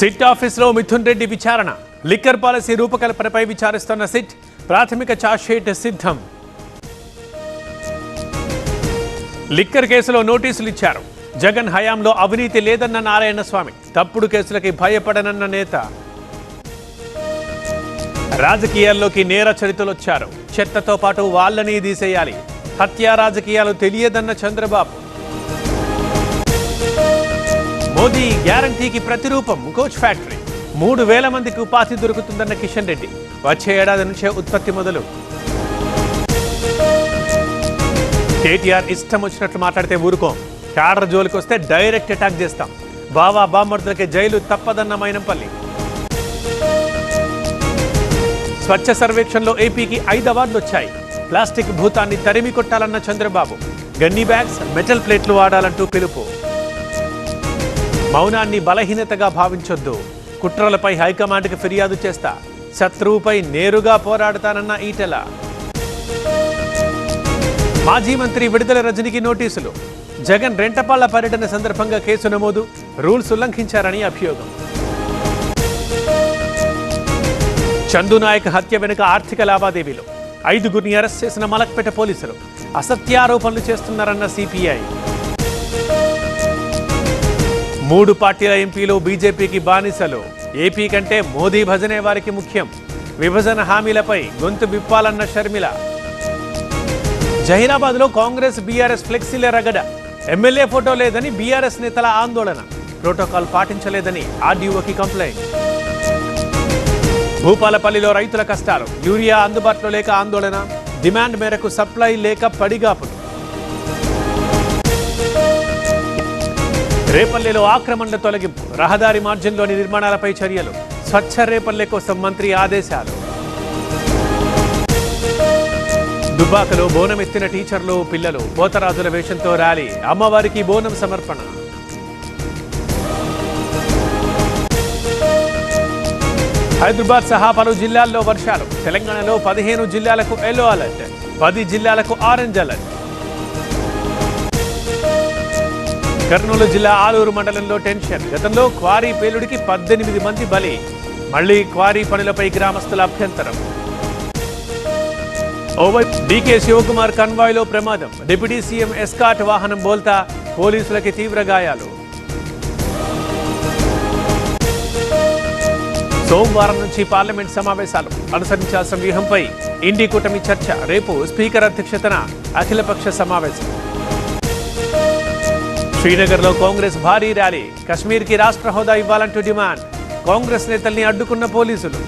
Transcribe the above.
SIT ఆఫీసులో మిథున్ రెడ్డి విచారణ. Liquor policy రూపకల్పనపై విచారిస్తున్న SIT ప్రాథమిక ఛార్జ్షీట్ సిద్ధం. లిక్కర్ కేసులో నోటీసులు ఇచ్చారు. జగన్ హయాంలో అవినీతి లేదన్న నారాయణస్వామి, తప్పుడు కేసులకి భయపడనన్న నేత. రాజకీయాల్లోకి నేర చరిత్రలొచ్చారు. చెత్తతో పాటు వాళ్ళని తీసేయాలి. హత్యా రాజకీయాలు తెలియదన్న చంద్రబాబు. మోదీ గ్యారంటీకి ప్రతిరూపం కోచ్ ఫ్యాక్టరీ. 3,000 మందికి ఉపాధి దొరుకుతుందన్న కిషన్ రెడ్డి. వచ్చే ఏడాది నుంచే ఉత్పత్తి మొదలు. కేటీఆర్ ఇష్టం వచ్చినట్లు మాట్లాడితే ఊరుకోం. క్యాడర్ జోలికి వస్తే డైరెక్ట్ అటాక్ చేస్తాం. బావా బామ్మర్దులకే జైలు తప్పదన్న మైనంపల్లి. స్వచ్ఛ సర్వేక్షణలో ఏపీకి 5 అవార్డులు వచ్చాయి. ప్లాస్టిక్ భూతాన్ని తరిమి కొట్టాలన్న చంద్రబాబు. గన్నీ బ్యాగ్స్, మెటల్ ప్లేట్లు వాడాలంటూ పిలుపు. మౌనాన్ని బలహీనతగా భావించొద్దు. కుట్రలపై హైకమాండ్కి ఫిర్యాదు చేస్తా. శత్రువుపై నేరుగా పోరాడతానన్న ఈటెల. మాజీ మంత్రి విడుదల రజనికి నోటీసులు. జగన్ రెంటపాళ్ల పర్యటన సందర్భంగా కేసు నమోదు. రూల్స్ ఉల్లంఘించారని అభియోగం. చందునాయక్ హత్య వెనుక ఆర్థిక లావాదేవీలు. 5గురిని అరెస్ట్ చేసిన మలక్పేట పోలీసులు. అసత్యారోపణలు చేస్తున్నారన్న సిపిఐ. 3 పార్టీల ఎంపీలు బీజేపీకి బానిసలు. ఏపీ కంటే మోదీ భజనే వారికి ముఖ్యం. విభజన హామీలపై గొంతు విప్పాలన్న షర్మిల. జహీరాబాద్లో కాంగ్రెస్ బీఆర్ఎస్ ఫ్లెక్సీల రగడ. ఎమ్మెల్యే ఫోటో లేదని బీఆర్ఎస్ నేతల ఆందోళన. Protocol పాటించలేదని ఆర్డీఓకి complaint. భూపాలపల్లిలో రైతుల కష్టాలు. యూరియా అందుబాటులో లేక ఆందోళన. డిమాండ్ మేరకు సప్లై లేక పడిగాపులు. రేపల్లెలో ఆక్రమణల తొలగింపు. రహదారి మార్జిన్లోని నిర్మాణాలపై చర్యలు. స్వచ్ఛ రేపల్లె కోసం మంత్రి ఆదేశాలు. దుబ్బాకలో బోనం ఎత్తిన టీచర్లు, పిల్లలు. పోతరాజుల వేషంతో ర్యాలీ. అమ్మవారికి బోనం సమర్పణ. హైదరాబాద్ సహా పలు జిల్లాల్లో వర్షాలు. తెలంగాణలో 15 జిల్లాలకు ఎల్లో అలర్ట్. 10 జిల్లాలకు ఆరెంజ్ అలర్ట్. కర్నూలు జిల్లా ఆలూరు మండలంలో టెన్షన్. గతంలో క్వారీ పేలుడికి 18 మంది బలి. మళ్లీ క్వారీ పనులపై గ్రామస్తుల అభ్యంతరం. ఓవైపు డీకే శివకుమార్ కన్వాయ్లో ప్రమాదం. డిప్యూటీ సీఎం ఎస్కాట్ వాహనం బోల్తా. పోలీసులకి తీవ్ర గాయాలు. సోమవారం నుంచి పార్లమెంట్ సమావేశాలు. అనుసరించాల్సిన వ్యూహంపై ఇండి కూటమి చర్చ. రేపు స్పీకర్ అధ్యక్షతన అఖిలపక్ష సమావేశం. శ్రీనగర్లో కాంగ్రెస్ భారీ ర్యాలీ. కశ్మీర్కి రాష్ట్ర హోదా ఇవ్వాలంటూ డిమాండ్. కాంగ్రెస్ నేతల్ని అడ్డుకున్న పోలీసులు.